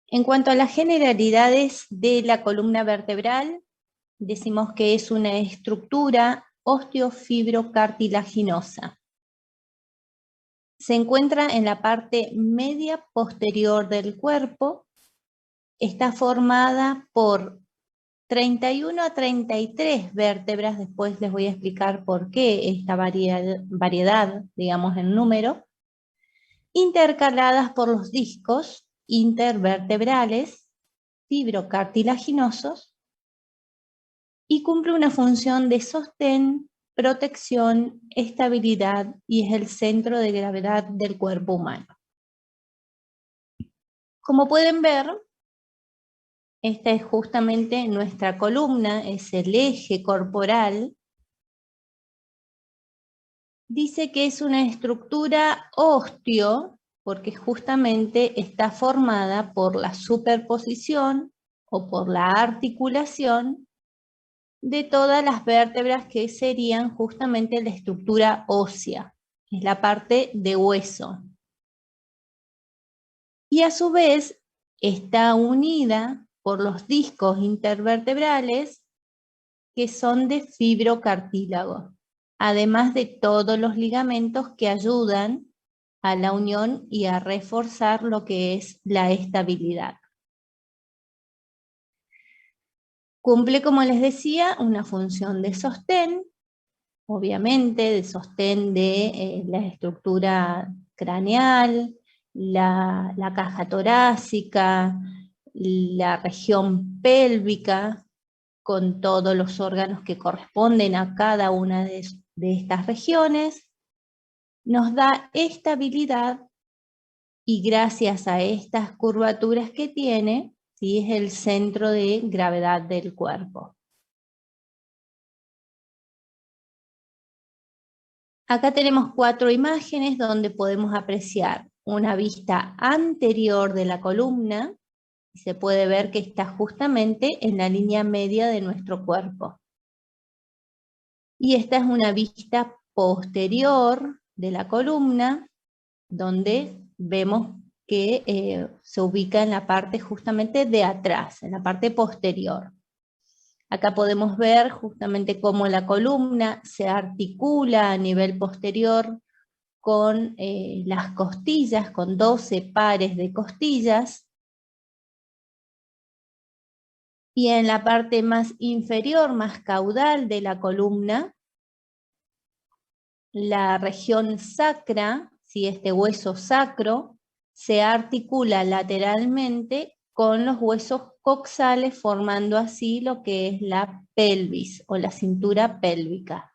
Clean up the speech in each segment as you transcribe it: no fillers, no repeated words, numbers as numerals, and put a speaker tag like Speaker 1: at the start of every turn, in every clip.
Speaker 1: En cuanto a las generalidades de la columna vertebral, decimos que es una estructura osteofibrocartilaginosa. Se encuentra en la parte media posterior del cuerpo. Está formada por 31 a 33 vértebras, después les voy a explicar por qué esta variedad, digamos en número, intercaladas por los discos intervertebrales fibrocartilaginosos, y cumple una función de sostén, protección, estabilidad y es el centro de gravedad del cuerpo humano. Como pueden ver, esta es justamente nuestra columna, es el eje corporal. Dice que es una estructura ósteo porque justamente está formada por la superposición o por la articulación de todas las vértebras que serían justamente la estructura ósea, es la parte de hueso. Y a su vez está unida por los discos intervertebrales que son de fibrocartílago, además de todos los ligamentos que ayudan a la unión y a reforzar lo que es la estabilidad. Cumple, como les decía, una función de sostén, obviamente de sostén de la estructura craneal, la caja torácica, la región pélvica, con todos los órganos que corresponden a cada una de estas regiones, nos da estabilidad y gracias a estas curvaturas que tiene, ¿sí?, es el centro de gravedad del cuerpo. Acá tenemos 4 imágenes donde podemos apreciar una vista anterior de la columna, y se puede ver que está justamente en la línea media de nuestro cuerpo. Y esta es una vista posterior de la columna, donde vemos que se ubica en la parte justamente de atrás, en la parte posterior. Acá podemos ver justamente cómo la columna se articula a nivel posterior con las costillas, con 12 pares de costillas. Y en la parte más inferior, más caudal de la columna, la región sacra, ¿sí?, este hueso sacro, se articula lateralmente con los huesos coxales, formando así lo que es la pelvis o la cintura pélvica.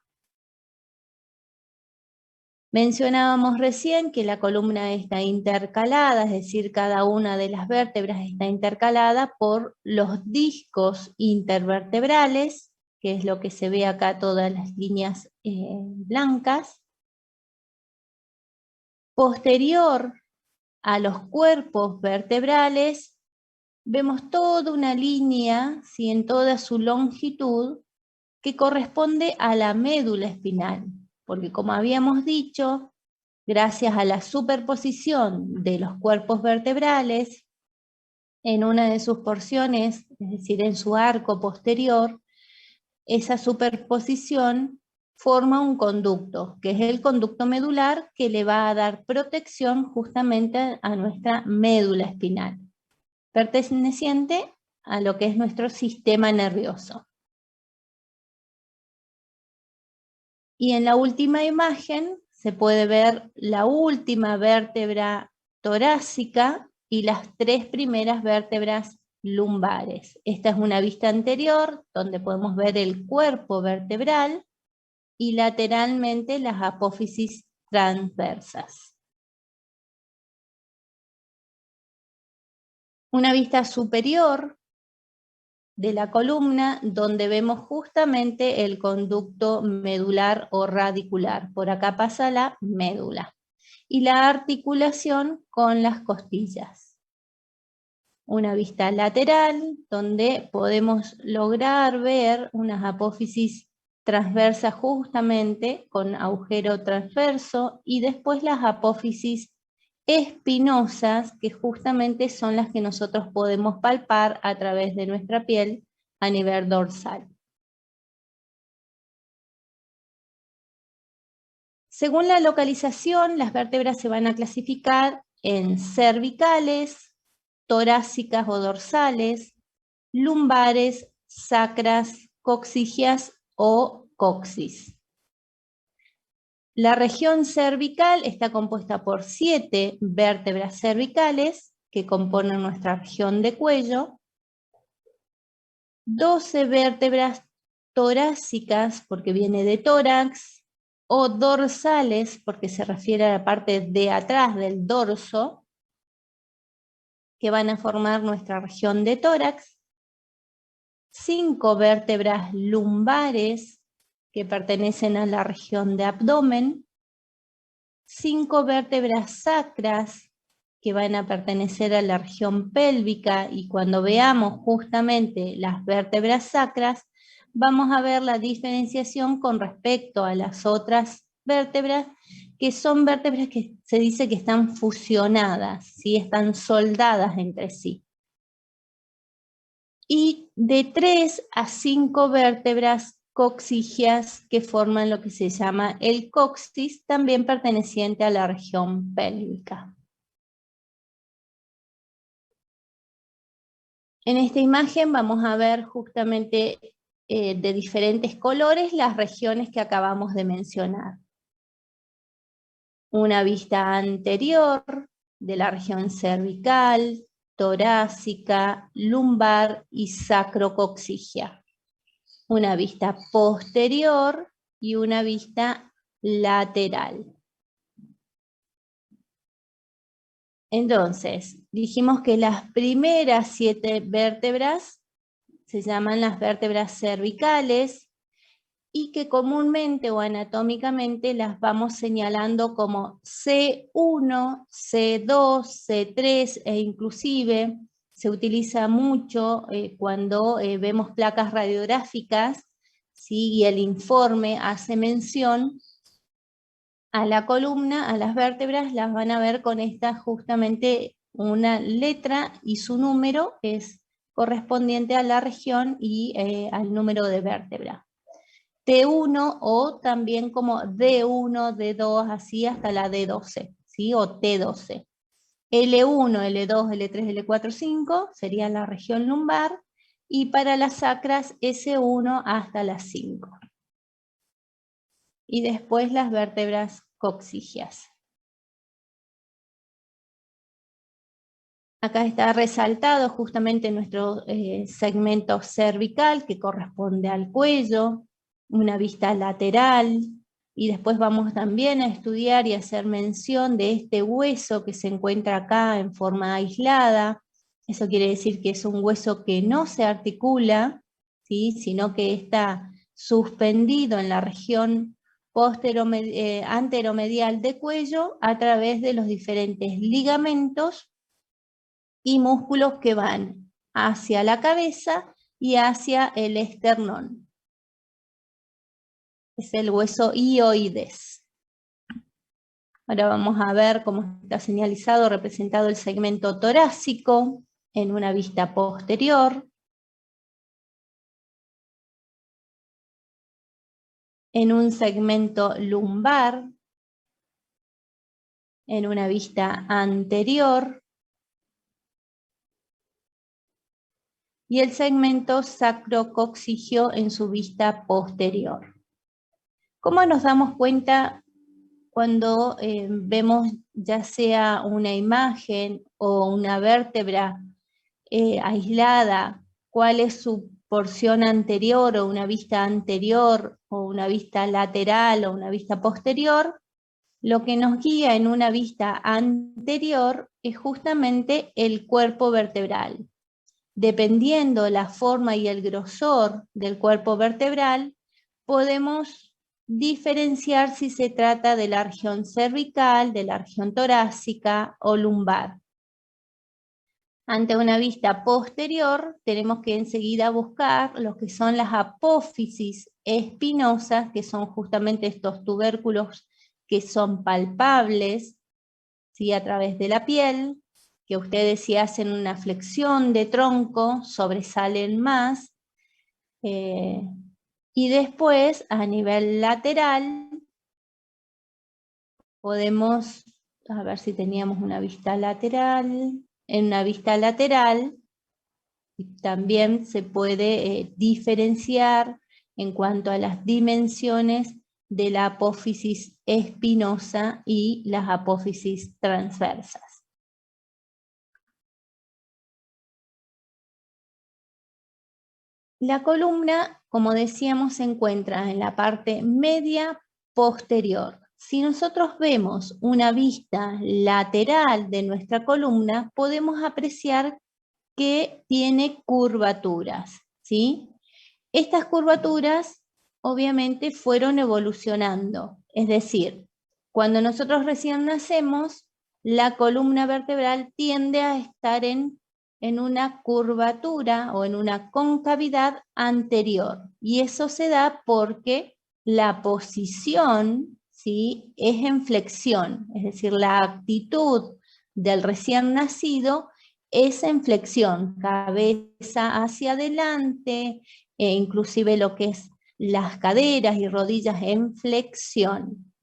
Speaker 1: Mencionábamos recién que la columna está intercalada, es decir, cada una de las vértebras está intercalada por los discos intervertebrales, que es lo que se ve acá, todas las líneas blancas. Posterior a los cuerpos vertebrales, vemos toda una línea, ¿sí?, en toda su longitud, que corresponde a la médula espinal, porque como habíamos dicho, gracias a la superposición de los cuerpos vertebrales, en una de sus porciones, es decir, en su arco posterior, esa superposición forma un conducto, que es el conducto medular, que le va a dar protección justamente a nuestra médula espinal, perteneciente a lo que es nuestro sistema nervioso. Y en la última imagen se puede ver la última vértebra torácica y las 3 primeras vértebras lumbares. Esta es una vista anterior donde podemos ver el cuerpo vertebral y lateralmente las apófisis transversas. Una vista superior de la columna donde vemos justamente el conducto medular o radicular. Por acá pasa la médula. Y la articulación con las costillas. Una vista lateral donde podemos lograr ver unas apófisis transversas justamente con agujero transverso y después las apófisis espinosas, que justamente son las que nosotros podemos palpar a través de nuestra piel a nivel dorsal. Según la localización, las vértebras se van a clasificar en cervicales, torácicas o dorsales, lumbares, sacras, coxígeas o coxis. La región cervical está compuesta por 7 vértebras cervicales que componen nuestra región de cuello, 12 vértebras torácicas, porque viene de tórax, o dorsales, porque se refiere a la parte de atrás del dorso, que van a formar nuestra región de tórax, 5 vértebras lumbares, que pertenecen a la región de abdomen, 5 vértebras sacras, que van a pertenecer a la región pélvica, y cuando veamos justamente las vértebras sacras, vamos a ver la diferenciación con respecto a las otras vértebras, que son vértebras que se dice que están fusionadas, ¿sí? Están soldadas entre sí. Y de 3 a 5 vértebras coxígeas que forman lo que se llama el coxis, también perteneciente a la región pélvica. En esta imagen vamos a ver justamente de diferentes colores las regiones que acabamos de mencionar. Una vista anterior de la región cervical, torácica, lumbar y sacrocoxígea. Una vista posterior y una vista lateral. Entonces, dijimos que las primeras 7 vértebras se llaman las vértebras cervicales y que comúnmente o anatómicamente las vamos señalando como C1, C2, C3 e inclusive se utiliza mucho cuando vemos placas radiográficas, ¿sí? Y el informe hace mención a la columna, a las vértebras, las van a ver con esta justamente una letra y su número es correspondiente a la región y al número de vértebra. T1 o también como D1, D2, así hasta la D12, ¿sí? O T12. L1, L2, L3, L4, 5 sería la región lumbar, y para las sacras S1 hasta las 5. Y después las vértebras coxígeas. Acá está resaltado justamente nuestro segmento cervical que corresponde al cuello, una vista lateral, y después vamos también a estudiar y hacer mención de este hueso que se encuentra acá en forma aislada. Eso quiere decir que es un hueso que no se articula, ¿sí? Sino que está suspendido en la región anteromedial de cuello a través de los diferentes ligamentos y músculos que van hacia la cabeza y hacia el esternón. Es el hueso hioides. Ahora vamos a ver cómo está señalizado, representado el segmento torácico en una vista posterior. En un segmento lumbar, en una vista anterior, y el segmento sacrocoxígeo en su vista posterior. ¿Cómo nos damos cuenta cuando vemos ya sea una imagen o una vértebra aislada, cuál es su porción anterior o una vista anterior o una vista lateral o una vista posterior? Lo que nos guía en una vista anterior es justamente el cuerpo vertebral. Dependiendo la forma y el grosor del cuerpo vertebral, podemos diferenciar si se trata de la región cervical, de la región torácica o lumbar. Ante una vista posterior, tenemos que enseguida buscar lo que son las apófisis espinosas, que son justamente estos tubérculos que son palpables, ¿sí? A través de la piel, que ustedes si hacen una flexión de tronco, sobresalen más. Y después, a nivel lateral, podemos, a ver si teníamos una vista lateral. En una vista lateral también se puede diferenciar en cuanto a las dimensiones de la apófisis espinosa y las apófisis transversas. La columna, como decíamos, se encuentra en la parte media posterior. Si nosotros vemos una vista lateral de nuestra columna, podemos apreciar que tiene curvaturas, ¿sí? Estas curvaturas obviamente fueron evolucionando, es decir, cuando nosotros recién nacemos, la columna vertebral tiende a estar en una curvatura o en una concavidad anterior, y eso se da porque la posición, ¿sí?, es en flexión, es decir, la actitud del recién nacido es en flexión, cabeza hacia adelante, inclusive lo que es las caderas y rodillas en flexión.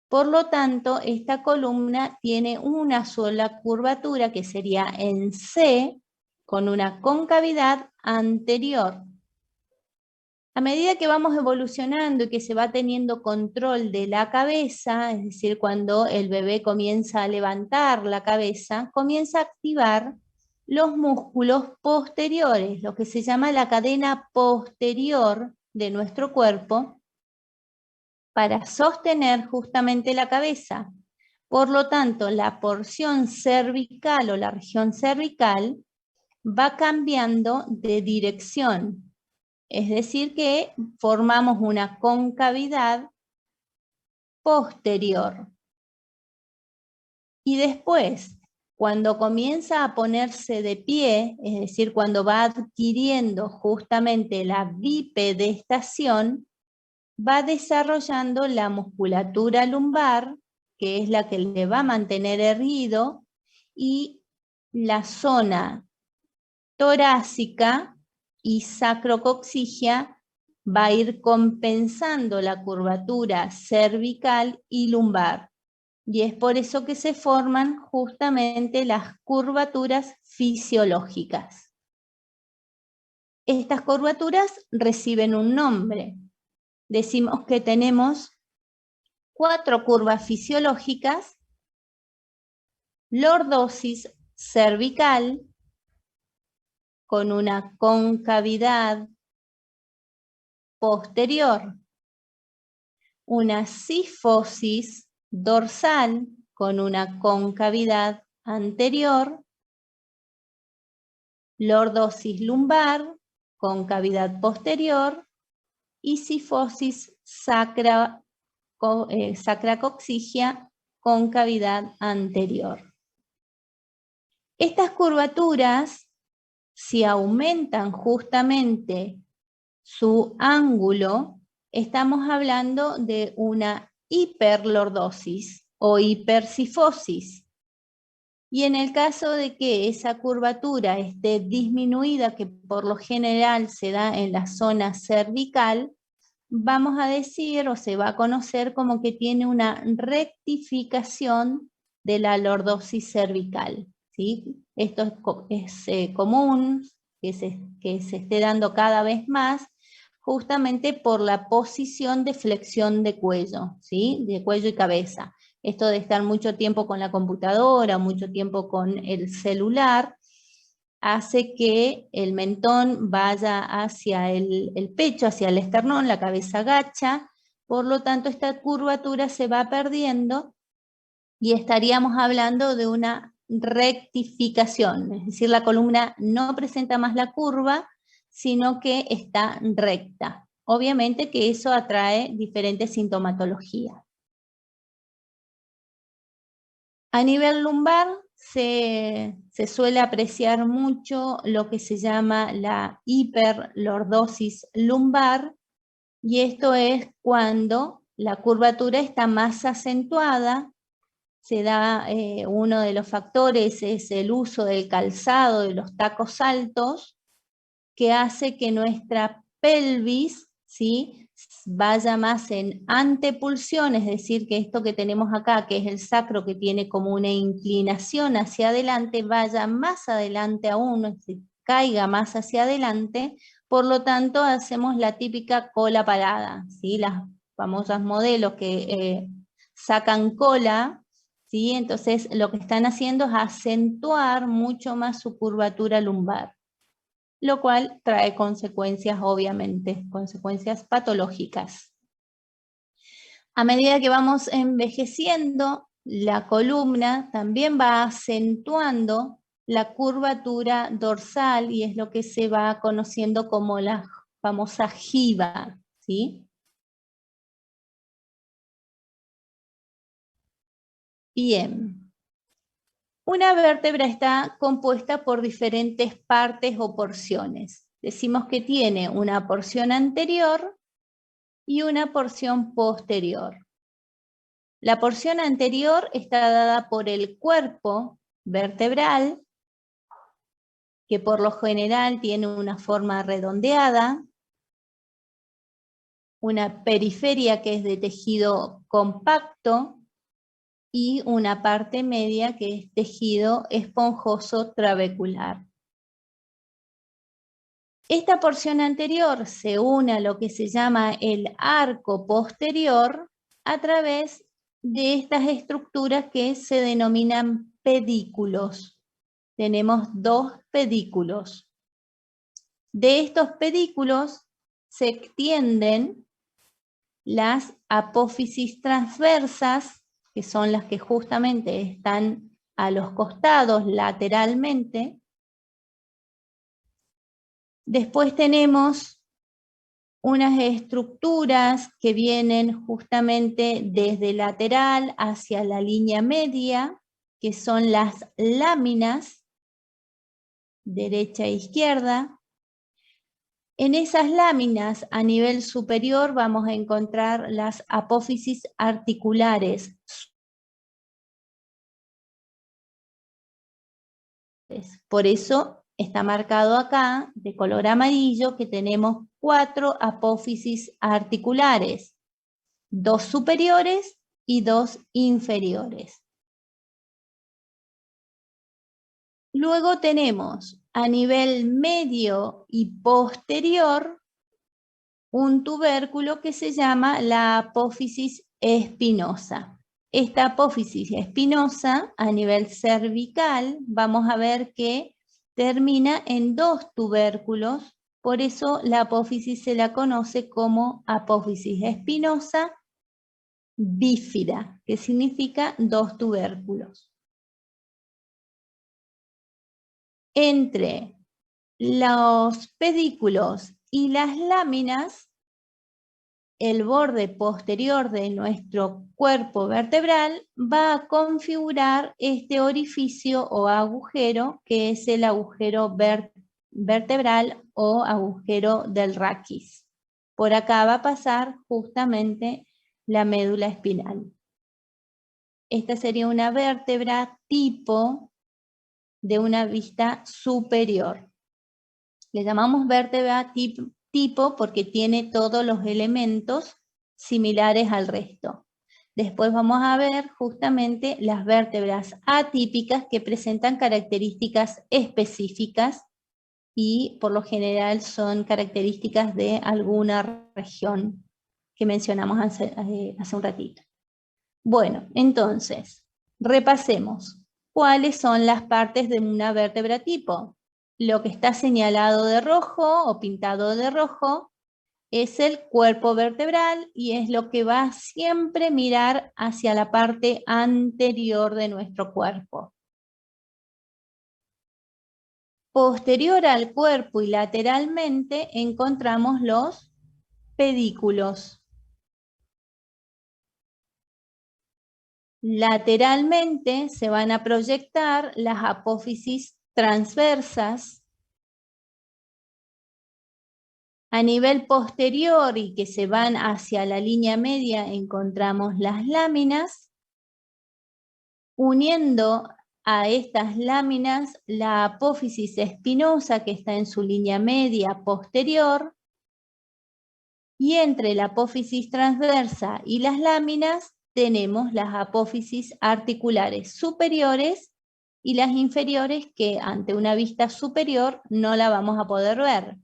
Speaker 1: Por lo tanto, esta columna tiene una sola curvatura que sería en C, con una concavidad anterior. A medida que vamos evolucionando y que se va teniendo control de la cabeza, es decir, cuando el bebé comienza a levantar la cabeza, comienza a activar los músculos posteriores, lo que se llama la cadena posterior de nuestro cuerpo, para sostener justamente la cabeza. Por lo tanto, la porción cervical o la región cervical va cambiando de dirección. Es decir, que formamos una concavidad posterior. Y después, cuando comienza a ponerse de pie, es decir, cuando va adquiriendo justamente la bipedestación, va desarrollando la musculatura lumbar, que es la que le va a mantener erguido, y la zona torácica y sacrocoxigia va a ir compensando la curvatura cervical y lumbar. Y es por eso que se forman justamente las curvaturas fisiológicas. Estas curvaturas reciben un nombre. Decimos que tenemos 4 curvas fisiológicas: lordosis cervical, con una concavidad posterior, una cifosis dorsal con una concavidad anterior, lordosis lumbar, concavidad posterior, y cifosis sacracoxigia, concavidad anterior. Estas curvaturas, si aumentan justamente su ángulo, estamos hablando de una hiperlordosis o hipercifosis. Y en el caso de que esa curvatura esté disminuida, que por lo general se da en la zona cervical, vamos a decir, o se va a conocer como que tiene una rectificación de la lordosis cervical, ¿sí? Esto es común que se esté dando cada vez más, justamente por la posición de flexión de cuello, ¿sí? De cuello y cabeza. Esto de estar mucho tiempo con la computadora, mucho tiempo con el celular, hace que el mentón vaya hacia el pecho, hacia el esternón, la cabeza agacha, por lo tanto esta curvatura se va perdiendo y estaríamos hablando de una rectificación, es decir, la columna no presenta más la curva, sino que está recta. Obviamente que eso atrae diferentes sintomatologías. A nivel lumbar se suele apreciar mucho lo que se llama la hiperlordosis lumbar, y esto es cuando la curvatura está más acentuada se da, uno de los factores es el uso del calzado, de los tacos altos, que hace que nuestra pelvis, ¿sí?, vaya más en antepulsión, es decir, que esto que tenemos acá, que es el sacro, que tiene como una inclinación hacia adelante, vaya más adelante aún, se caiga más hacia adelante. Por lo tanto, hacemos la típica cola parada, ¿sí? Las famosas modelos que sacan cola, ¿sí? Entonces, lo que están haciendo es acentuar mucho más su curvatura lumbar, lo cual trae consecuencias, obviamente, consecuencias patológicas. A medida que vamos envejeciendo, la columna también va acentuando la curvatura dorsal y es lo que se va conociendo como la famosa jiba, ¿sí? Bien. Una vértebra está compuesta por diferentes partes o porciones. Decimos que tiene una porción anterior y una porción posterior. La porción anterior está dada por el cuerpo vertebral, que por lo general tiene una forma redondeada, una periferia que es de tejido compacto y una parte media que es tejido esponjoso trabecular. Esta porción anterior se une a lo que se llama el arco posterior a través de estas estructuras que se denominan pedículos. Tenemos dos pedículos. De estos pedículos se extienden las apófisis transversas, que son las que justamente están a los costados lateralmente. Después tenemos unas estructuras que vienen justamente desde lateral hacia la línea media, que son las láminas, derecha e izquierda. En esas láminas a nivel superior vamos a encontrar las apófisis articulares. Por eso está marcado acá de color amarillo que tenemos 4 apófisis articulares, 2 superiores y 2 inferiores. Luego tenemos a nivel medio y posterior un tubérculo que se llama la apófisis espinosa. Esta apófisis espinosa a nivel cervical vamos a ver que termina en 2 tubérculos, por eso la apófisis se la conoce como apófisis espinosa bífida, que significa 2 tubérculos. Entre los pedículos y las láminas, el borde posterior de nuestro cuerpo vertebral va a configurar este orificio o agujero que es el agujero vertebral o agujero del raquis. Por acá va a pasar justamente la médula espinal. Esta sería una vértebra tipo de una vista superior. Le llamamos vértebra tipo porque tiene todos los elementos similares al resto. Después vamos a ver justamente las vértebras atípicas que presentan características específicas y por lo general son características de alguna región que mencionamos hace un ratito. Bueno, entonces, repasemos. ¿Cuáles son las partes de una vértebra tipo? Lo que está señalado de rojo o pintado de rojo es el cuerpo vertebral y es lo que va a siempre mirar hacia la parte anterior de nuestro cuerpo. Posterior al cuerpo y lateralmente encontramos los pedículos. Lateralmente se van a proyectar las apófisis transversas. A nivel posterior y que se van hacia la línea media encontramos las láminas. uniendo a estas láminas la apófisis espinosa que está en su línea media posterior, y entre la apófisis transversa y las láminas tenemos las apófisis articulares superiores y las inferiores, que ante una vista superior no la vamos a poder ver.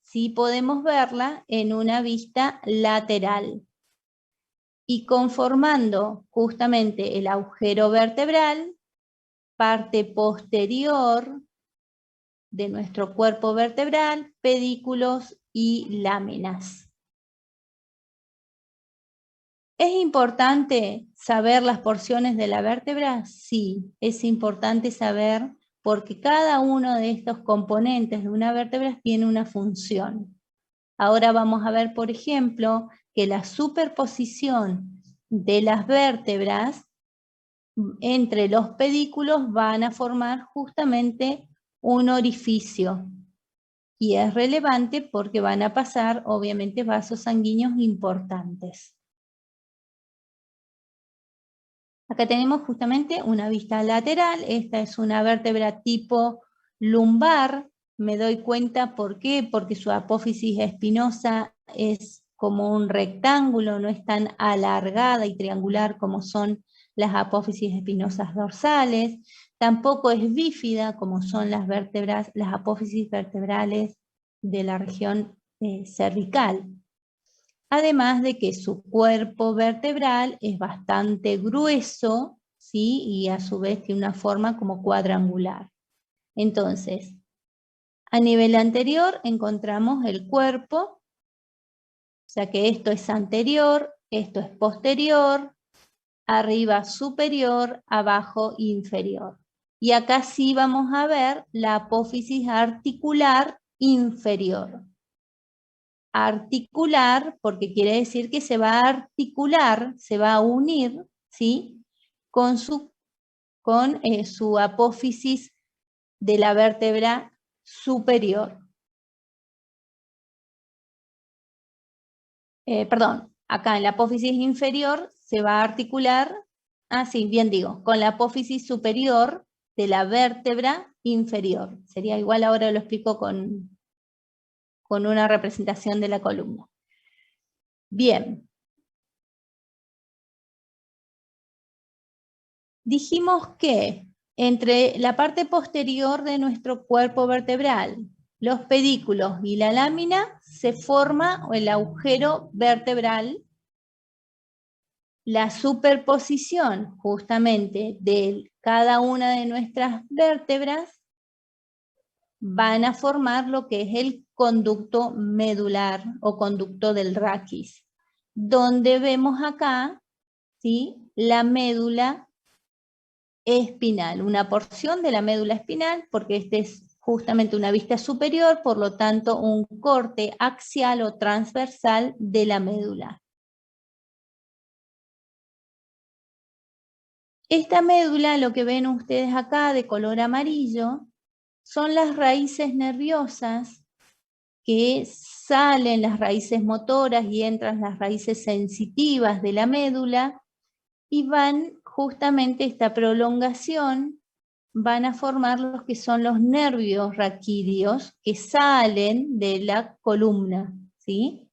Speaker 1: Sí podemos verla en una vista lateral. Y conformando justamente el agujero vertebral, parte posterior de nuestro cuerpo vertebral, pedículos y láminas. ¿Es importante saber las porciones de la vértebra? Sí, es importante saber, porque cada uno de estos componentes de una vértebra tiene una función. Ahora vamos a ver, por ejemplo, que la superposición de las vértebras entre los pedículos van a formar justamente un orificio. Y es relevante porque van a pasar, obviamente, vasos sanguíneos importantes. Acá tenemos justamente una vista lateral. Esta es una vértebra tipo lumbar. Me doy cuenta, ¿por qué? Porque su apófisis espinosa es como un rectángulo, no es tan alargada y triangular como son las apófisis espinosas dorsales. Tampoco es bífida como son las vértebras, las apófisis vertebrales de la región cervical. Además de que su cuerpo vertebral es bastante grueso, ¿sí? Y a su vez tiene una forma como cuadrangular. Entonces, a nivel anterior encontramos el cuerpo, o sea que esto es anterior, esto es posterior, arriba superior, abajo inferior. Y acá sí vamos a ver la apófisis articular inferior. Articular, porque quiere decir que se va a articular, se va a unir, ¿sí? con su apófisis de la vértebra superior. Perdón, acá en la apófisis inferior se va a articular, sí, bien digo, con la apófisis superior de la vértebra inferior. Sería igual, ahora lo explico con una representación de la columna. Bien. Dijimos que entre la parte posterior de nuestro cuerpo vertebral, los pedículos y la lámina, se forma el agujero vertebral. La superposición justamente de cada una de nuestras vértebras van a formar lo que es el conducto medular o conducto del raquis, donde vemos acá, ¿sí?, la médula espinal, una porción de la médula espinal, porque este es justamente una vista superior, por lo tanto un corte axial o transversal de la médula. Esta médula, lo que ven ustedes acá de color amarillo, son las raíces nerviosas que salen, las raíces motoras, y entran las raíces sensitivas de la médula, y van justamente esta prolongación, van a formar los que son los nervios raquídeos que salen de la columna, ¿sí?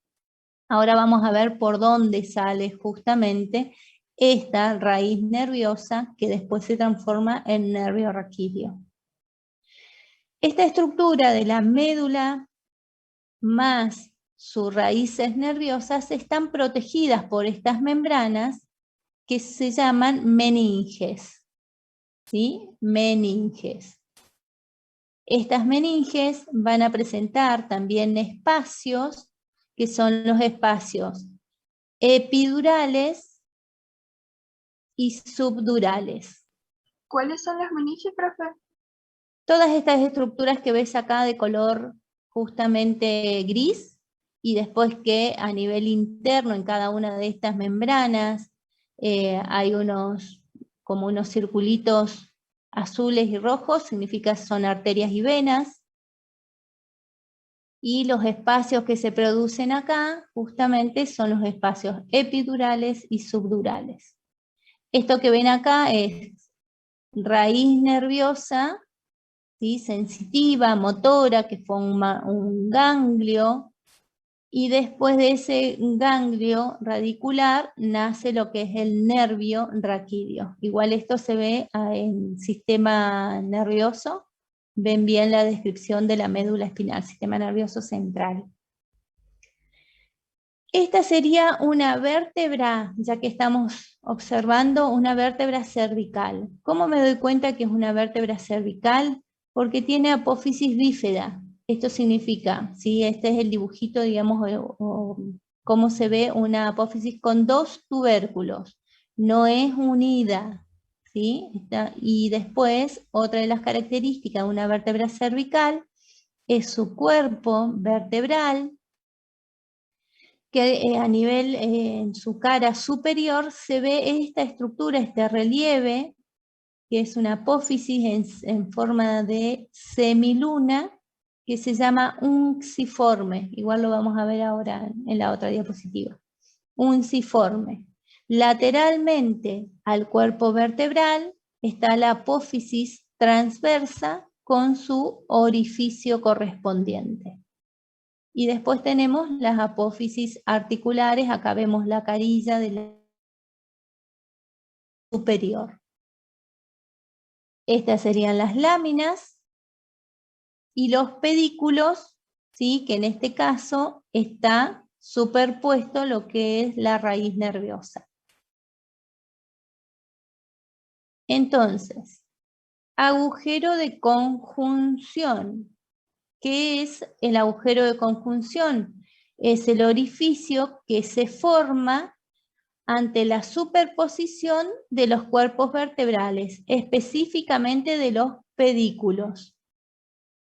Speaker 1: Ahora vamos a ver por dónde sale justamente esta raíz nerviosa que después se transforma en nervio raquídeo. Esta estructura de la médula más sus raíces nerviosas están protegidas por estas membranas que se llaman meninges, ¿sí? Meninges. Estas meninges van a presentar también espacios que son los espacios epidurales y subdurales.
Speaker 2: ¿Cuáles son las meninges, profe?
Speaker 1: Todas estas estructuras que ves acá de color justamente gris, y después que a nivel interno en cada una de estas membranas hay como unos circulitos azules y rojos, significa son arterias y venas. Y los espacios que se producen acá justamente son los espacios epidurales y subdurales. Esto que ven acá es raíz nerviosa, ¿sí? Sensitiva, motora, que forma un ganglio, y después de ese ganglio radicular nace lo que es el nervio raquídeo. Igual esto se ve en sistema nervioso, ven bien la descripción de la médula espinal, sistema nervioso central. Esta sería una vértebra, ya que estamos observando una vértebra cervical. ¿Cómo me doy cuenta que es una vértebra cervical? Porque tiene apófisis bífida. Esto significa, ¿sí? Este es el dibujito, digamos, o cómo se ve una apófisis con dos tubérculos. No es unida, ¿sí? Y después, otra de las características de una vértebra cervical es su cuerpo vertebral, que a nivel, en su cara superior, se ve esta estructura, este relieve, que es una apófisis en forma de semiluna, que se llama unciforme. Igual lo vamos a ver ahora en la otra diapositiva. Unciforme. Lateralmente al cuerpo vertebral está la apófisis transversa con su orificio correspondiente. Y después tenemos las apófisis articulares, acá vemos la carilla de la superior. Estas serían las láminas y los pedículos, ¿sí? Que en este caso está superpuesto lo que es la raíz nerviosa. Entonces, agujero de conjunción. ¿Qué es el agujero de conjunción? Es el orificio que se forma ante la superposición de los cuerpos vertebrales, específicamente de los pedículos.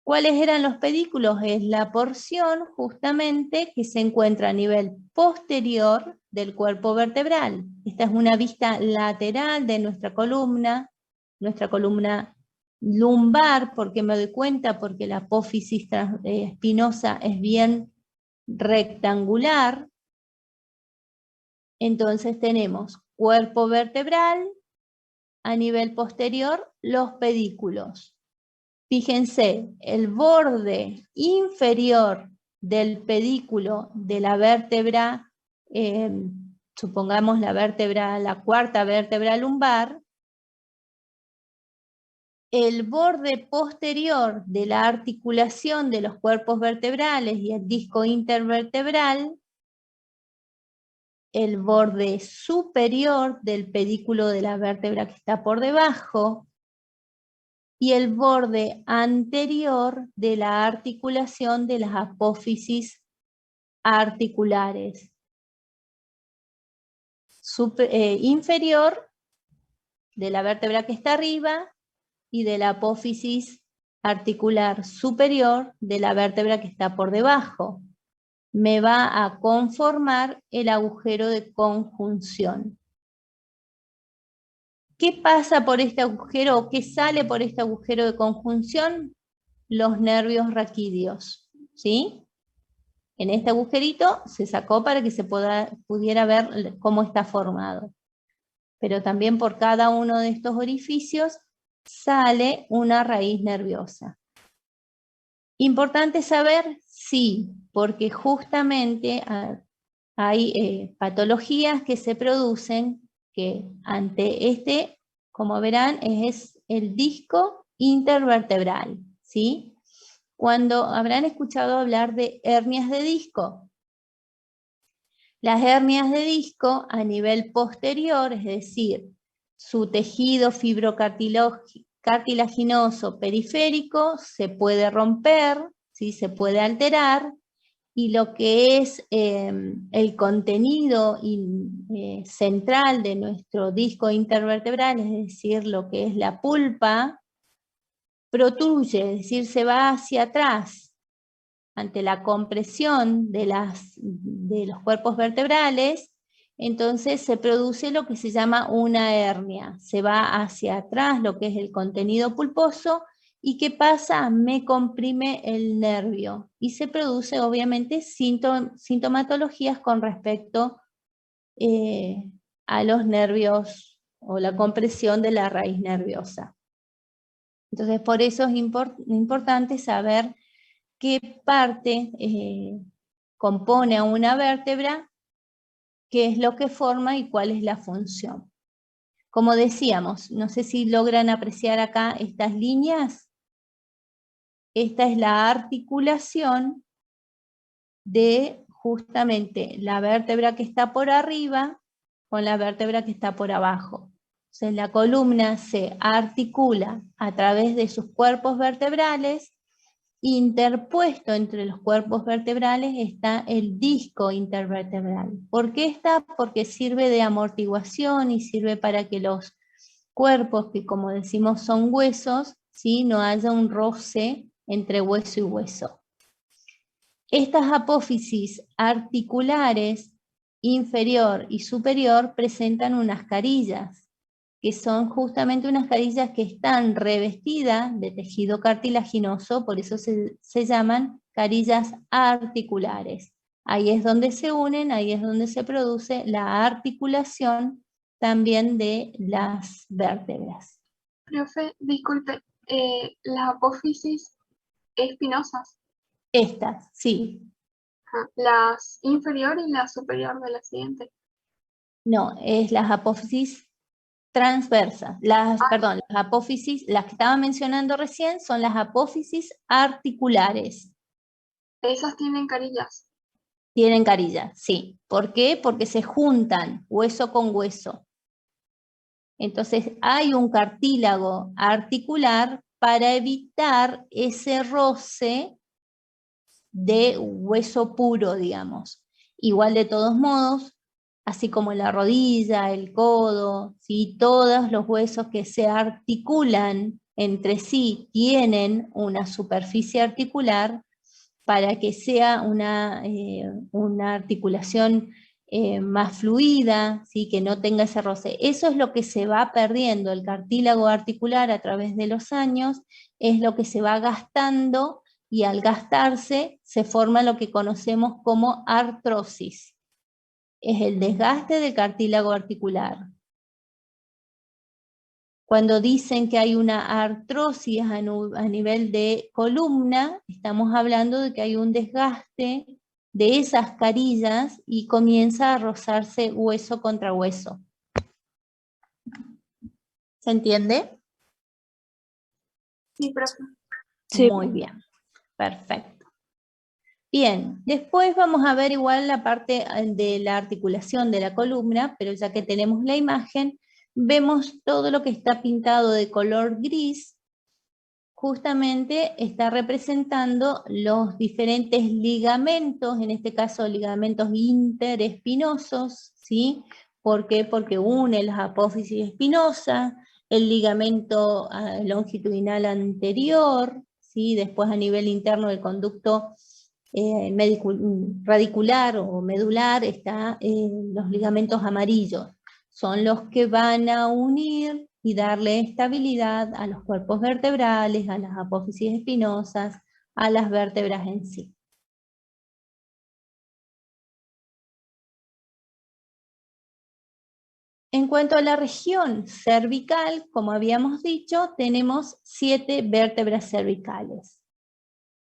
Speaker 1: ¿Cuáles eran los pedículos? Es la porción justamente que se encuentra a nivel posterior del cuerpo vertebral. Esta es una vista lateral de nuestra columna lumbar. ¿Por qué me doy cuenta? Porque la apófisis espinosa es bien rectangular. Entonces tenemos cuerpo vertebral, a nivel posterior los pedículos. Fíjense, el borde inferior del pedículo de la vértebra, supongamos la cuarta vértebra lumbar, el borde posterior de la articulación de los cuerpos vertebrales y el disco intervertebral, el borde superior del pedículo de la vértebra que está por debajo, y el borde anterior de la articulación de las apófisis articulares. Inferior de la vértebra que está arriba y de la apófisis articular superior de la vértebra que está por debajo. Me va a conformar el agujero de conjunción. ¿Qué pasa por este agujero o qué sale por este agujero de conjunción? Los nervios raquídeos, ¿sí? En este agujerito se sacó para que se pudiera ver cómo está formado. Pero también por cada uno de estos orificios sale una raíz nerviosa. Importante saber, sí, porque justamente hay patologías que se producen que ante este, como verán, es el disco intervertebral, ¿sí? Cuando habrán escuchado hablar de hernias de disco. Las hernias de disco a nivel posterior, es decir, su tejido fibrocartilaginoso periférico se puede romper, ¿sí? Se puede alterar, y lo que es el contenido central de nuestro disco intervertebral, es decir, lo que es la pulpa, protruye, es decir, se va hacia atrás ante la compresión de los cuerpos vertebrales. Entonces se produce lo que se llama una hernia. Se va hacia atrás lo que es el contenido pulposo. ¿Y qué pasa? Me comprime el nervio. Y se produce obviamente sintomatologías con respecto a los nervios o la compresión de la raíz nerviosa. Entonces, por eso es importante saber qué parte compone a una vértebra, qué es lo que forma y cuál es la función. Como decíamos, no sé si logran apreciar acá estas líneas. Esta es la articulación de justamente la vértebra que está por arriba con la vértebra que está por abajo. Entonces la columna se articula a través de sus cuerpos vertebrales. Interpuesto entre los cuerpos vertebrales está el disco intervertebral. ¿Por qué está? Porque sirve de amortiguación y sirve para que los cuerpos, que como decimos son huesos, ¿sí?, no haya un roce entre hueso y hueso. Estas apófisis articulares inferior y superior presentan unas carillas, que son justamente unas carillas que están revestidas de tejido cartilaginoso, por eso se llaman carillas articulares. Ahí es donde se unen, ahí es donde se produce la articulación también de las vértebras.
Speaker 2: Profe, disculpe, las apófisis espinosas,
Speaker 1: Estas, sí.
Speaker 2: ajá, las inferior y la superior de la siguiente.
Speaker 1: No, es las apófisis transversas. Perdón, las apófisis, las que estaba mencionando recién, son las apófisis articulares.
Speaker 2: Esas tienen carillas.
Speaker 1: Tienen carillas, sí. ¿Por qué? Porque se juntan hueso con hueso. Entonces hay un cartílago articular para evitar ese roce de hueso puro, digamos. Igual de todos modos, así como la rodilla, el codo, ¿sí?, todos los huesos que se articulan entre sí tienen una superficie articular para que sea una articulación más fluida, ¿sí?, que no tenga ese roce. Eso es lo que se va perdiendo, el cartílago articular a través de los años, es lo que se va gastando, y al gastarse se forma lo que conocemos como artrosis. Es el desgaste del cartílago articular. Cuando dicen que hay una artrosis a nivel de columna, estamos hablando de que hay un desgaste de esas carillas y comienza a rozarse hueso contra hueso. ¿Se entiende?
Speaker 2: Sí, profe.
Speaker 3: Sí.
Speaker 1: Muy bien, perfecto. Bien, después vamos a ver igual la parte de la articulación de la columna, pero ya que tenemos la imagen, vemos todo lo que está pintado de color gris. Justamente está representando los diferentes ligamentos, en este caso ligamentos interespinosos, ¿sí? ¿Por qué? Porque une las apófisis espinosas, el ligamento longitudinal anterior, ¿sí? Después a nivel interno del conducto radicular o medular está los ligamentos amarillos. Son los que van a unir y darle estabilidad a los cuerpos vertebrales, a las apófisis espinosas, a las vértebras en sí. En cuanto a la región cervical, como habíamos dicho, tenemos 7 vértebras cervicales.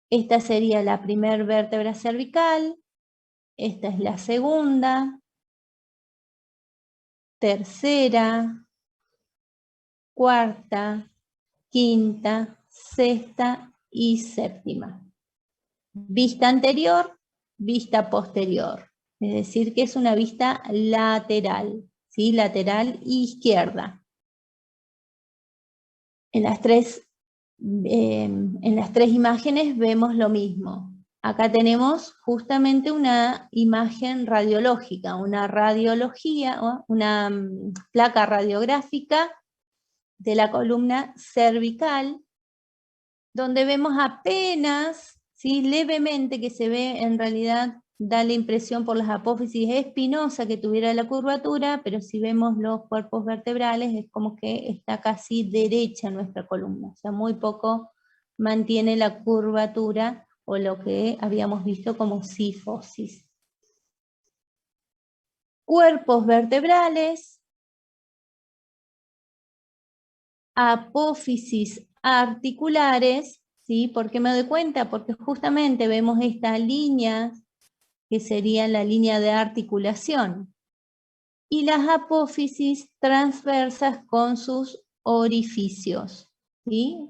Speaker 1: Esta sería la primera vértebra cervical, esta es la segunda, tercera, cuarta, quinta, sexta y séptima. Vista anterior, vista posterior. Es decir, que es una vista lateral, ¿sí? Lateral izquierda. En las tres imágenes vemos lo mismo. Acá tenemos justamente una imagen radiológica, una radiología, una placa radiográfica de la columna cervical, donde vemos apenas, ¿sí?, levemente, que se ve, en realidad da la impresión por las apófisis espinosas que tuviera la curvatura, pero si vemos los cuerpos vertebrales es como que está casi derecha nuestra columna, o sea, muy poco mantiene la curvatura o lo que habíamos visto como cifosis. Cuerpos vertebrales apófisis articulares, ¿sí? ¿Por qué me doy cuenta? Porque justamente vemos esta línea, que sería la línea de articulación, y las apófisis transversas con sus orificios, ¿sí?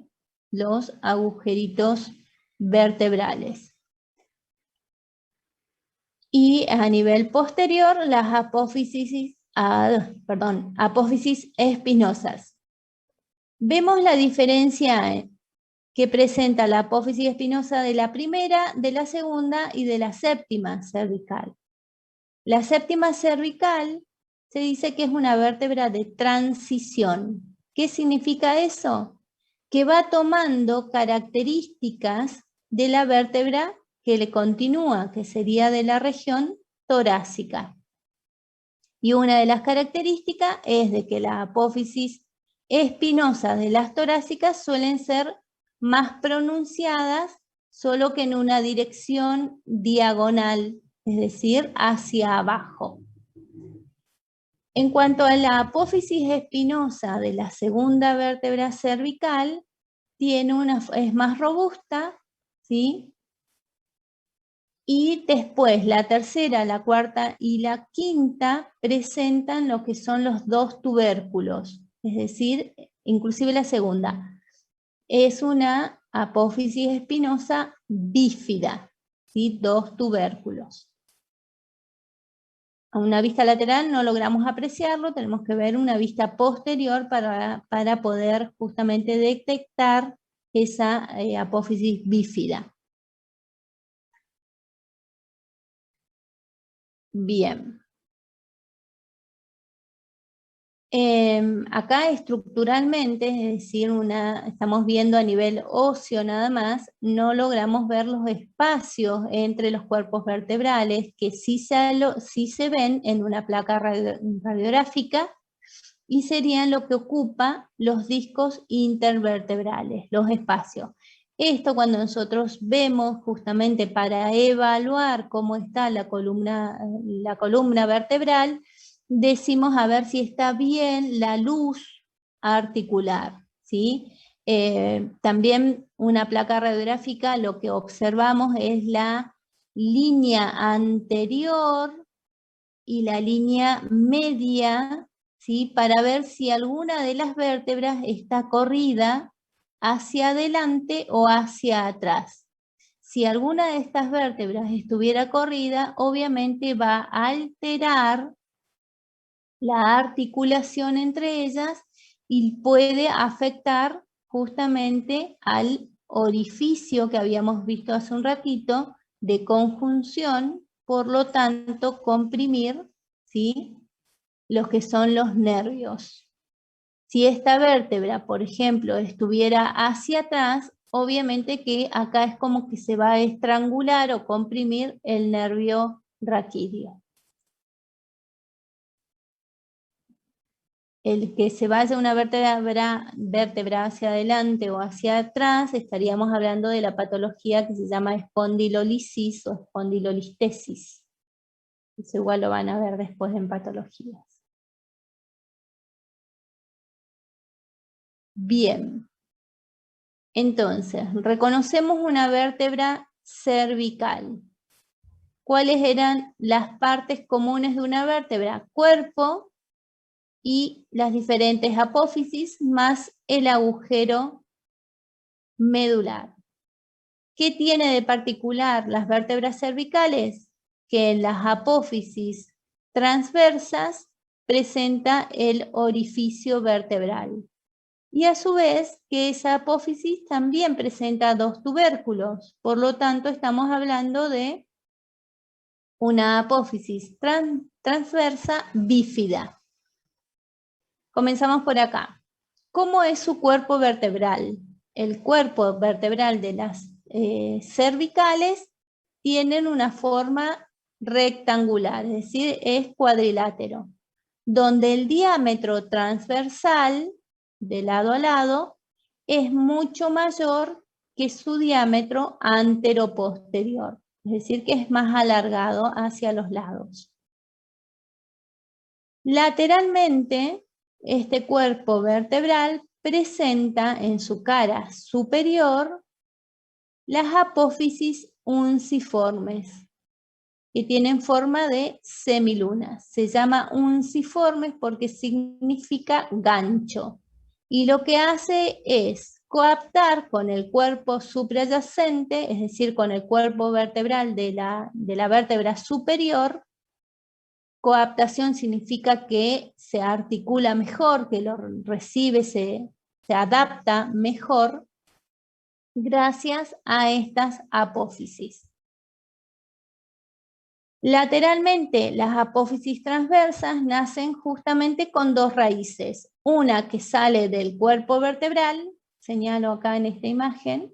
Speaker 1: Los agujeritos vertebrales. Y a nivel posterior, las apófisis espinosas. Vemos la diferencia que presenta la apófisis espinosa de la primera, de la segunda y de la séptima cervical. La séptima cervical se dice que es una vértebra de transición. ¿Qué significa eso? Que va tomando características de la vértebra que le continúa, que sería de la región torácica. Y una de las características es de que la apófisis espinosa de las torácicas suelen ser más pronunciadas, solo que en una dirección diagonal, es decir, hacia abajo. En cuanto a la apófisis espinosa de la segunda vértebra cervical, es más robusta, ¿sí? Y después la tercera, la cuarta y la quinta presentan lo que son los dos tubérculos, es decir, inclusive la segunda. Es una apófisis espinosa bífida, ¿sí? Dos tubérculos. A una vista lateral no logramos apreciarlo, tenemos que ver una vista posterior para poder justamente detectar esa apófisis bífida. Bien. Acá estructuralmente, es decir, estamos viendo a nivel óseo nada más, no logramos ver los espacios entre los cuerpos vertebrales que sí se ven en una placa radiográfica y serían lo que ocupa los discos intervertebrales, los espacios. Esto cuando nosotros vemos justamente para evaluar cómo está la columna vertebral, decimos a ver si está bien la luz articular, ¿sí? También una placa radiográfica lo que observamos es la línea anterior y la línea media, ¿sí? Para ver si alguna de las vértebras está corrida hacia adelante o hacia atrás. Si alguna de estas vértebras estuviera corrida, obviamente va a alterar la articulación entre ellas y puede afectar justamente al orificio que habíamos visto hace un ratito de conjunción, por lo tanto comprimir, ¿sí?, los que son los nervios. Si esta vértebra, por ejemplo, estuviera hacia atrás, obviamente que acá es como que se va a estrangular o comprimir el nervio raquídeo. El que se vaya una vértebra hacia adelante o hacia atrás, estaríamos hablando de la patología que se llama espondilolisis o espondilolistesis. Eso igual lo van a ver después en patologías. Bien. Entonces, reconocemos una vértebra cervical. ¿Cuáles eran las partes comunes de una vértebra? Cuerpo y las diferentes apófisis más el agujero medular. ¿Qué tiene de particular las vértebras cervicales? Que en las apófisis transversas presenta el orificio vertebral. Y a su vez que esa apófisis también presenta dos tubérculos. Por lo tanto, estamos hablando de una apófisis transversa bífida. Comenzamos por acá. ¿Cómo es su cuerpo vertebral? El cuerpo vertebral de las cervicales tienen una forma rectangular, es decir, es cuadrilátero, donde el diámetro transversal de lado a lado es mucho mayor que su diámetro anteroposterior, es decir, que es más alargado hacia los lados. Lateralmente, este cuerpo vertebral presenta en su cara superior las apófisis unciformes, que tienen forma de semiluna. Se llama unciformes porque significa gancho. Y lo que hace es coaptar con el cuerpo suprayacente, es decir, con el cuerpo vertebral de la vértebra superior. Coaptación significa que se articula mejor, que lo recibe, se adapta mejor gracias a estas apófisis. Lateralmente, las apófisis transversas nacen justamente con dos raíces. Una que sale del cuerpo vertebral, señalo acá en esta imagen,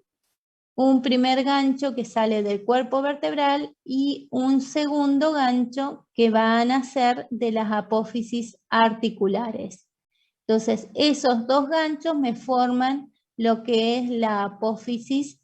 Speaker 1: un primer gancho que sale del cuerpo vertebral y un segundo gancho que va a nacer de las apófisis articulares. Entonces, esos dos ganchos me forman lo que es la apófisis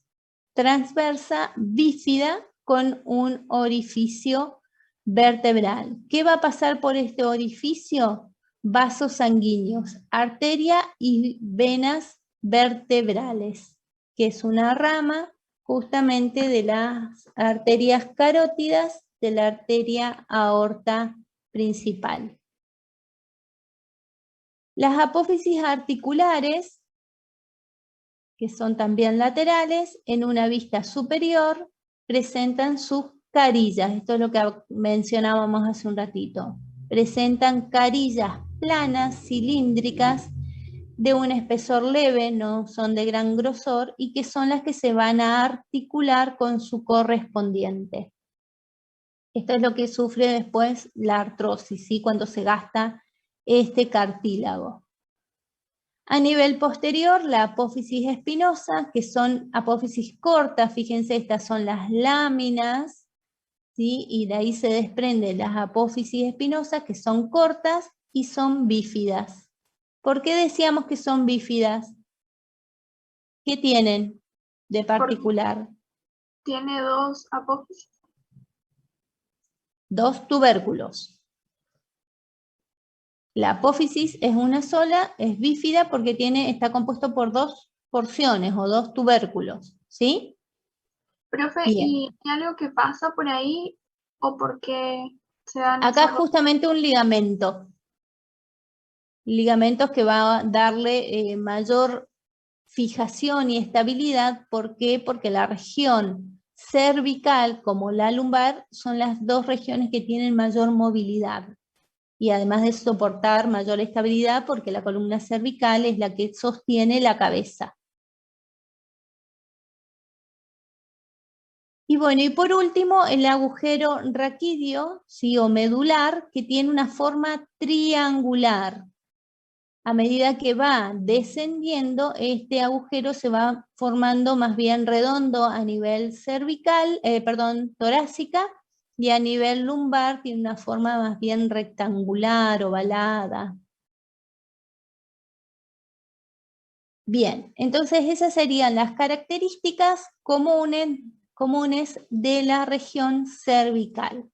Speaker 1: transversa bífida con un orificio vertebral. ¿Qué va a pasar por este orificio? Vasos sanguíneos, arteria y venas vertebrales, que es una rama justamente de las arterias carótidas de la arteria aorta principal. Las apófisis articulares, que son también laterales, en una vista superior presentan sus carillas. Esto es lo que mencionábamos hace un ratito. Presentan carillas planas, cilíndricas, de un espesor leve, no son de gran grosor, y que son las que se van a articular con su correspondiente. Esto es lo que sufre después la artrosis, ¿sí? Cuando se gasta este cartílago. A nivel posterior, la apófisis espinosa, que son apófisis cortas, fíjense, estas son las láminas, ¿sí? Y de ahí se desprenden las apófisis espinosas, que son cortas y son bífidas. ¿Por qué decíamos que son bífidas? ¿Qué tienen de particular?
Speaker 2: Tiene dos apófisis.
Speaker 1: Dos tubérculos. La apófisis es una sola, es bífida porque está compuesto por dos porciones o dos tubérculos, ¿sí?
Speaker 2: Profe,
Speaker 1: Bien.
Speaker 2: ¿y hay algo que pasa por ahí o por qué se dan
Speaker 1: Acá
Speaker 2: esas dos?
Speaker 1: justamente un ligamento. Ligamentos que va a darle mayor fijación y estabilidad. ¿Por qué? Porque la región cervical como la lumbar son las dos regiones que tienen mayor movilidad. Y además de soportar mayor estabilidad porque la columna cervical es la que sostiene la cabeza. Y bueno, y por último, el agujero raquídeo, ¿sí? O medular, que tiene una forma triangular. A medida que va descendiendo, este agujero se va formando más bien redondo a nivel cervical, torácica, y a nivel lumbar tiene una forma más bien rectangular, ovalada. Bien, entonces esas serían las características comunes de la región cervical.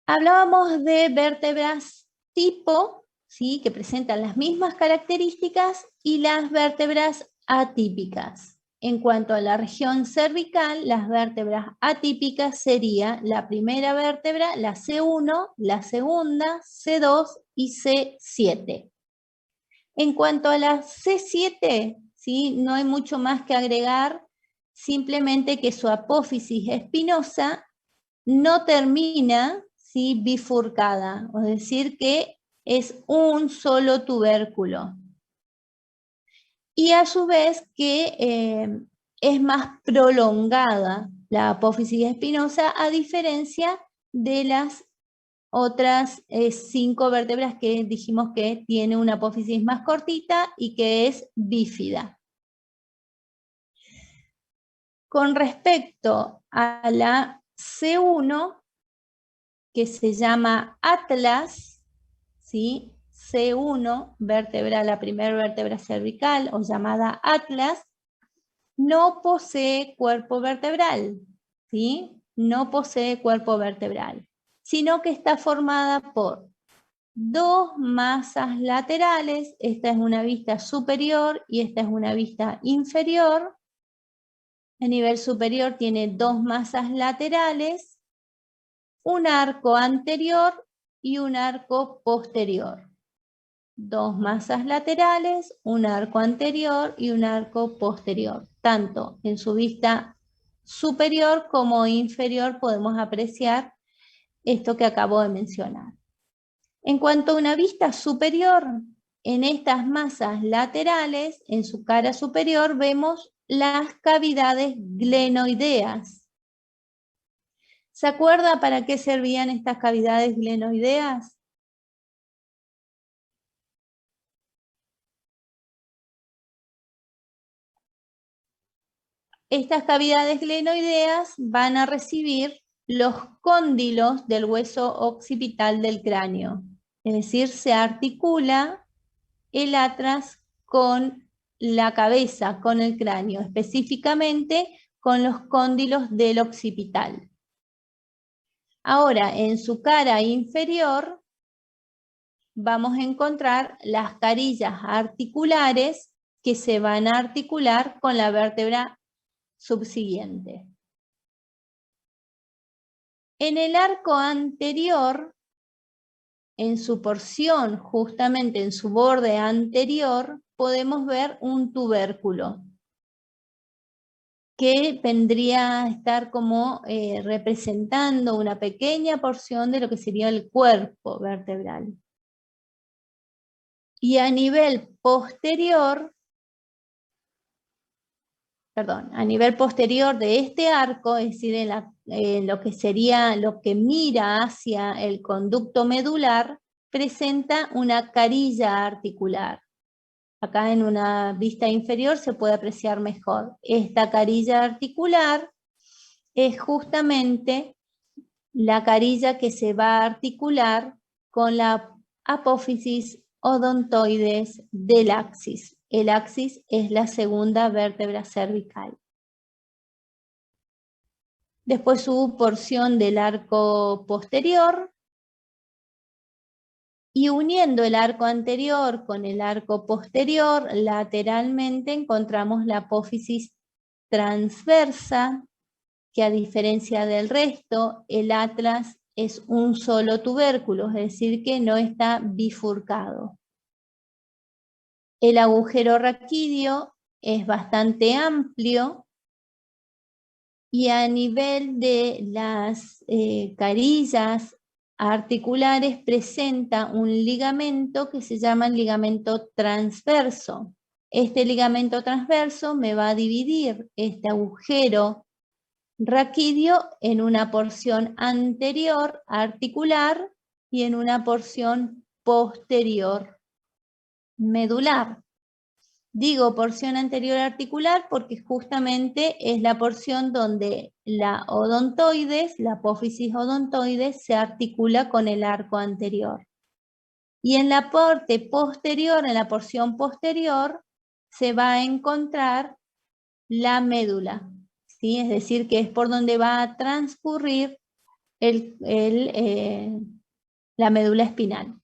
Speaker 1: Hablábamos de vértebras tipo, ¿sí? Que presentan las mismas características, y las vértebras atípicas. En cuanto a la región cervical, las vértebras atípicas sería la primera vértebra, la C1, la segunda, C2 y C7. En cuanto a la C7, ¿sí? No hay mucho más que agregar, simplemente que su apófisis espinosa no termina, ¿sí? Bifurcada, es decir, que es un solo tubérculo. Y a su vez que es más prolongada la apófisis espinosa, a diferencia de las otras 5 vértebras que dijimos que tiene una apófisis más cortita y que es bífida. Con respecto a la C1, que se llama Atlas, ¿sí? C1, la primera vértebra cervical, o llamada Atlas, no posee cuerpo vertebral, ¿sí? No posee cuerpo vertebral, sino que está formada por dos masas laterales, esta es una vista superior y esta es una vista inferior. El nivel superior tiene dos masas laterales, un arco anterior y un arco posterior. Dos masas laterales, un arco anterior y un arco posterior. Tanto en su vista superior como inferior podemos apreciar esto que acabo de mencionar. En cuanto a una vista superior, en estas masas laterales, en su cara superior, vemos las cavidades glenoideas. ¿Se acuerda para qué servían estas cavidades glenoideas? Estas cavidades glenoideas van a recibir los cóndilos del hueso occipital del cráneo. Es decir, se articula el atlas con la cabeza, con el cráneo, específicamente con los cóndilos del occipital. Ahora, en su cara inferior, vamos a encontrar las carillas articulares que se van a articular con la vértebra subsiguiente. En el arco anterior, en su porción, justamente en su borde anterior, podemos ver un tubérculo que vendría a estar como representando una pequeña porción de lo que sería el cuerpo vertebral. Y a nivel posterior, de este arco, es decir, en lo que sería lo que mira hacia el conducto medular, presenta una carilla articular. Acá en una vista inferior se puede apreciar mejor. Esta carilla articular es justamente la carilla que se va a articular con la apófisis odontoides del axis. El axis es la segunda vértebra cervical. Después su porción del arco posterior, y uniendo el arco anterior con el arco posterior, lateralmente encontramos la apófisis transversa, que a diferencia del resto, el atlas es un solo tubérculo, es decir, que no está bifurcado. El agujero raquídeo es bastante amplio y a nivel de las carillas articulares presenta un ligamento que se llama el ligamento transverso. Este ligamento transverso me va a dividir este agujero raquídeo en una porción anterior articular y en una porción posterior medular. Digo porción anterior articular porque justamente es la porción donde la odontoides, la apófisis odontoides, se articula con el arco anterior. Y en la parte posterior, en la porción posterior, se va a encontrar la médula, ¿sí? Es decir, que es por donde va a transcurrir la médula espinal.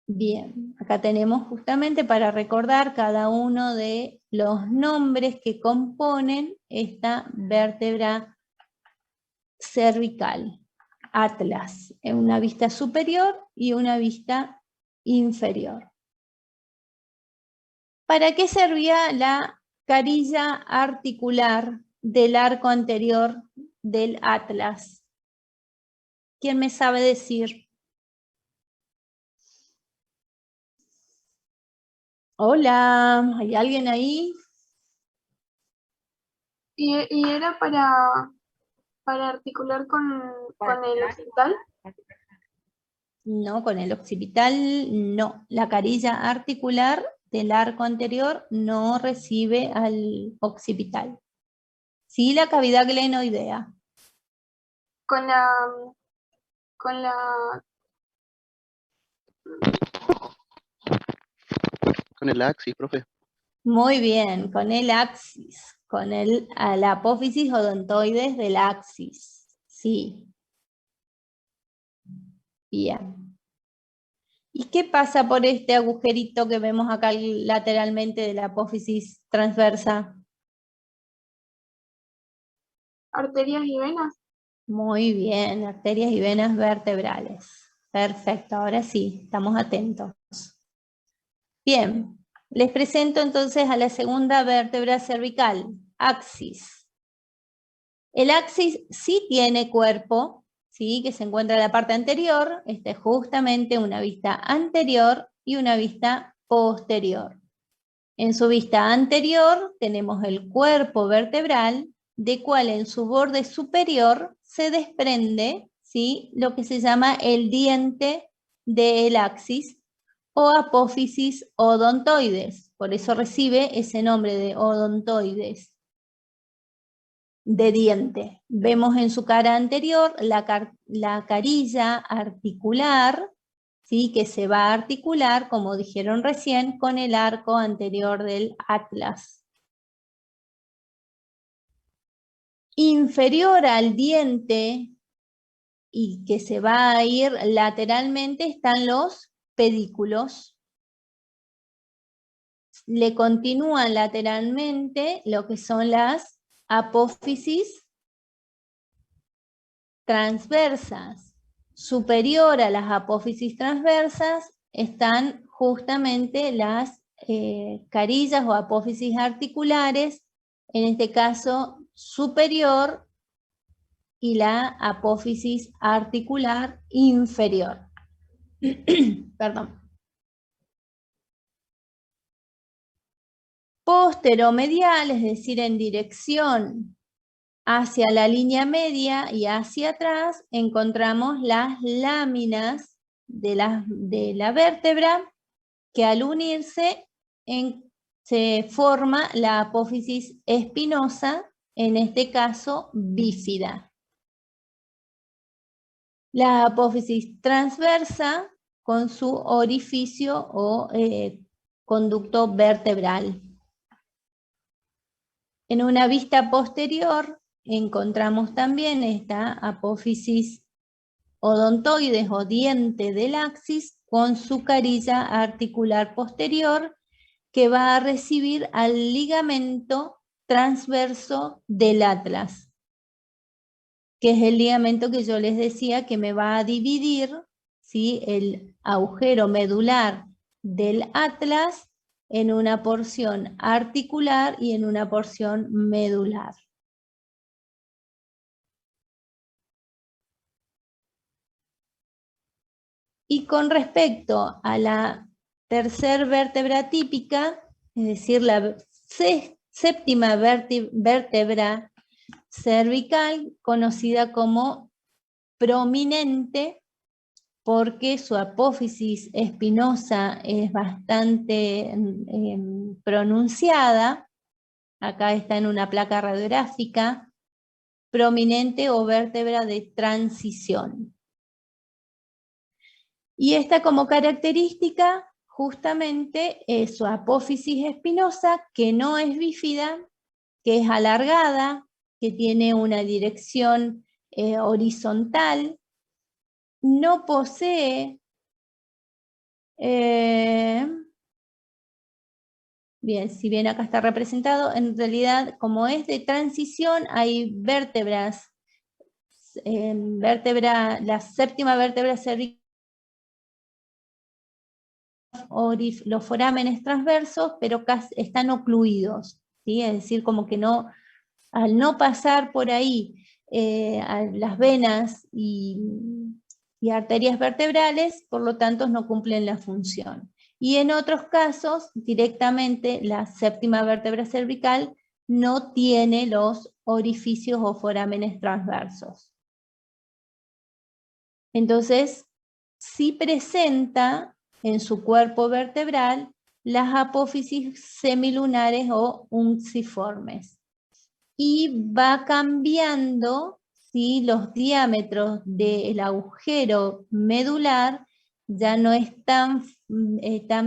Speaker 1: Bien, acá tenemos justamente para recordar cada uno de los nombres que componen esta vértebra cervical. Atlas, en una vista superior y una vista inferior. ¿Para qué servía la carilla articular del arco anterior del atlas? ¿Quién me sabe decir? Hola, ¿hay alguien ahí?
Speaker 2: ¿Y era para articular con el occipital?
Speaker 1: No, con el occipital no. La carilla articular del arco anterior no recibe al occipital. Sí, la cavidad glenoidea.
Speaker 2: Con la
Speaker 3: Con el axis, profe.
Speaker 1: Muy bien, con el axis, con la apófisis odontoides del axis. Sí. Bien. ¿Y qué pasa por este agujerito que vemos acá lateralmente de la apófisis transversa?
Speaker 2: Arterias y venas.
Speaker 1: Muy bien, arterias y venas vertebrales. Perfecto, ahora sí, estamos atentos. Bien, les presento entonces a la segunda vértebra cervical, axis. El axis sí tiene cuerpo, ¿sí? Que se encuentra en la parte anterior. Esta es justamente una vista anterior y una vista posterior. En su vista anterior tenemos el cuerpo vertebral, de cual en su borde superior se desprende, ¿sí?, lo que se llama el diente del axis o apófisis odontoides. Por eso recibe ese nombre de odontoides, de diente. Vemos en su cara anterior la carilla articular, ¿sí?, que se va a articular, como dijeron recién, con el arco anterior del atlas. Inferior al diente y que se va a ir lateralmente están los pedículos. Le continúan lateralmente lo que son las apófisis transversas. Superior a las apófisis transversas están justamente las carillas o apófisis articulares, en este caso superior, y la apófisis articular inferior. Perdón. Posteromedial, es decir, en dirección hacia la línea media y hacia atrás, encontramos las láminas de la vértebra, que al unirse se forma la apófisis espinosa, en este caso bífida. La apófisis transversa con su orificio o conducto vertebral. En una vista posterior encontramos también esta apófisis odontoides o diente del axis con su carilla articular posterior, que va a recibir al ligamento transverso del atlas, que es el ligamento que yo les decía que me va a dividir, ¿sí?, el agujero medular del atlas en una porción articular y en una porción medular. Y con respecto a la tercer vértebra típica, es decir, la séptima vértebra cervical, conocida como prominente, porque su apófisis espinosa es bastante pronunciada. Acá está en una placa radiográfica, prominente o vértebra de transición. Y esta como característica justamente es su apófisis espinosa, que no es bífida, que es alargada, que tiene una dirección horizontal, no posee, bien, si bien acá está representado, en realidad como es de transición hay vértebras, la séptima vértebra cervical, los forámenes transversos, pero casi están ocluidos, ¿sí? Es decir, como que no, al no pasar por ahí a las venas y arterias vertebrales, por lo tanto no cumplen la función. Y en otros casos, directamente la séptima vértebra cervical no tiene los orificios o forámenes transversos. Entonces, sí presenta en su cuerpo vertebral las apófisis semilunares o unciformes. Y va cambiando, ¿sí?, los diámetros del agujero medular, ya no es tan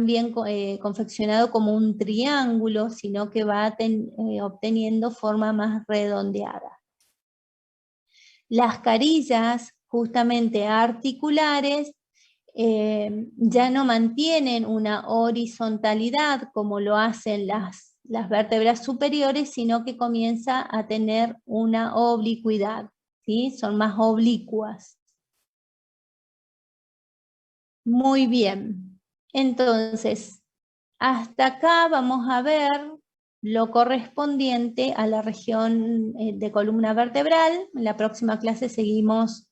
Speaker 1: bien confeccionado como un triángulo, sino que va obteniendo forma más redondeada. Las carillas justamente articulares ya no mantienen una horizontalidad como lo hacen las vértebras superiores, sino que comienza a tener una oblicuidad, ¿sí? Son más oblicuas. Muy bien. Entonces, hasta acá vamos a ver lo correspondiente a la región de columna vertebral. En la próxima clase seguimos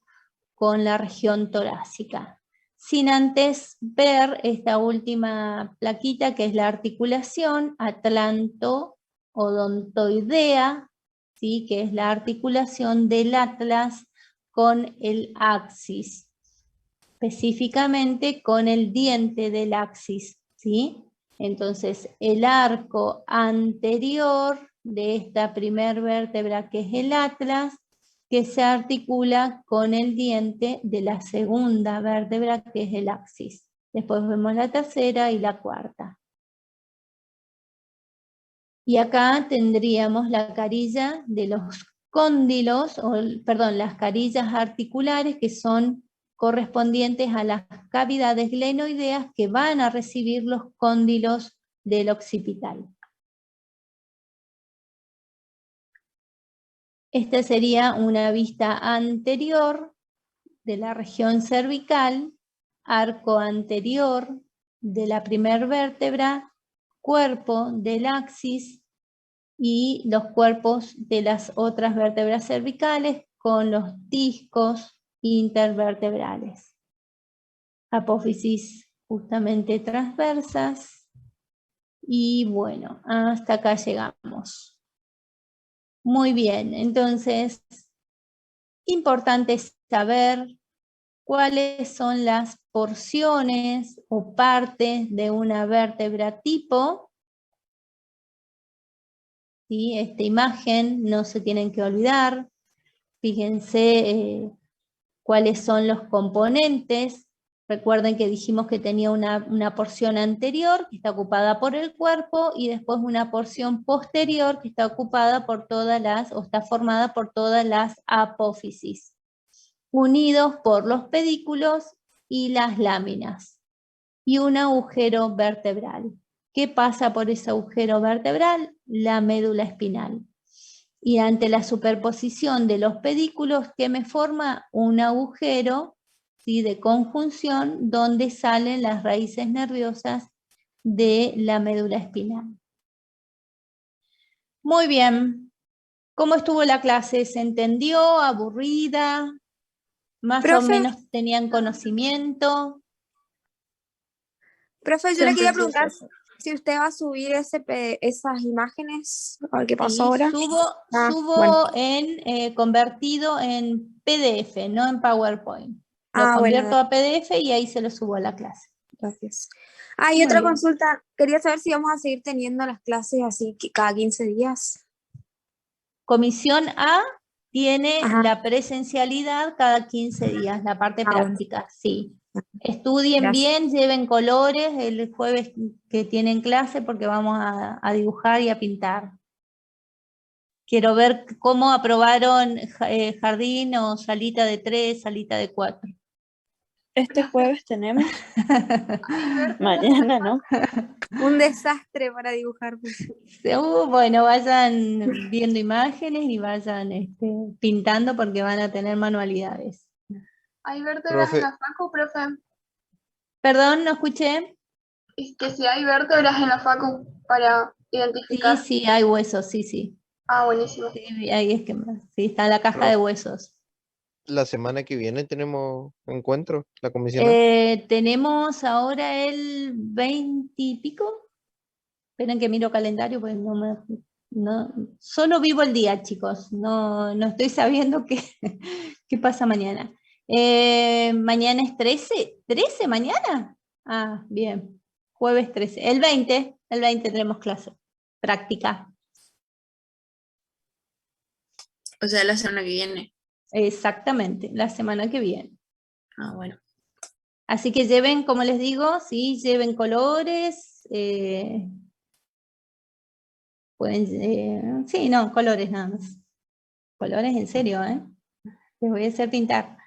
Speaker 1: con la región torácica. Sin antes ver esta última plaquita que es la articulación atlanto-odontoidea, ¿sí? Que es la articulación del atlas con el axis, específicamente con el diente del axis, ¿sí? Entonces el arco anterior de esta primer vértebra que es el atlas, que se articula con el diente de la segunda vértebra que es el axis. Después vemos la tercera y la cuarta. Y acá tendríamos la carilla de los cóndilos, perdón, las carillas articulares que son correspondientes a las cavidades glenoideas que van a recibir los cóndilos del occipital. Esta sería una vista anterior de la región cervical, arco anterior de la primer vértebra, cuerpo del axis y los cuerpos de las otras vértebras cervicales con los discos intervertebrales. Apófisis justamente transversas y bueno, hasta acá llegamos. Muy bien, entonces, importante saber cuáles son las porciones o partes de una vértebra tipo. ¿Sí? Esta imagen no se tienen que olvidar. Fíjense cuáles son los componentes. Recuerden que dijimos que tenía una porción anterior que está ocupada por el cuerpo y después una porción posterior que está ocupada por todas las, o está formada por todas las apófisis, unidos por los pedículos y las láminas, y un agujero vertebral. ¿Qué pasa por ese agujero vertebral? La médula espinal. Y ante la superposición de los pedículos, ¿qué me forma? Un agujero, ¿sí? De conjunción donde salen las raíces nerviosas de la médula espinal. Muy bien. ¿Cómo estuvo la clase? ¿Se entendió? ¿Aburrida? ¿Más o
Speaker 4: Profe,
Speaker 1: menos tenían conocimiento?
Speaker 4: profe, yo le quería preguntar si usted va a subir esas imágenes, a ver qué pasa
Speaker 1: Sí,
Speaker 4: ahora.
Speaker 1: subo
Speaker 4: Bueno.
Speaker 1: convertido en PDF, no en PowerPoint. Lo
Speaker 4: Bueno,
Speaker 1: convierto a PDF y ahí se lo subo a la clase.
Speaker 4: gracias. Y
Speaker 1: Muy
Speaker 4: otra
Speaker 1: bien.
Speaker 4: consulta, quería saber si vamos a seguir teniendo las clases así que cada 15 días.
Speaker 1: Comisión A tiene
Speaker 4: Ajá.
Speaker 1: la presencialidad cada 15 días, la parte
Speaker 4: Bueno.
Speaker 1: práctica, sí. Estudien
Speaker 4: Gracias.
Speaker 1: bien, lleven colores el jueves que tienen clase porque vamos a dibujar y a pintar. Quiero ver cómo aprobaron jardín o salita de 3, salita de 4.
Speaker 5: Este jueves tenemos. Mañana, ¿no?
Speaker 4: Un desastre para dibujar.
Speaker 1: Bueno, vayan viendo imágenes y vayan pintando porque van a tener manualidades.
Speaker 2: ¿Hay vértebras en la facu, profe?
Speaker 1: Perdón, no escuché.
Speaker 2: Es que si hay vértebras en la facu para identificar.
Speaker 1: Sí, hay huesos, sí.
Speaker 2: Buenísimo.
Speaker 1: Sí, ahí es que sí, está la caja de huesos.
Speaker 6: La semana que viene tenemos encuentro, la comisión A.
Speaker 1: Tenemos ahora el 20 y pico. Esperen que miro calendario, pues solo vivo el día, chicos. No estoy sabiendo qué pasa mañana. Mañana es 13. ¿13 mañana? Bien. Jueves 13. El 20 tenemos clase. Práctica.
Speaker 5: O sea, la semana que viene.
Speaker 1: Exactamente, la semana que viene.
Speaker 5: Bueno.
Speaker 1: Así que lleven, como les digo, sí, lleven colores. Pueden, sí, no, colores nada más. Colores en serio, Les voy a hacer pintar.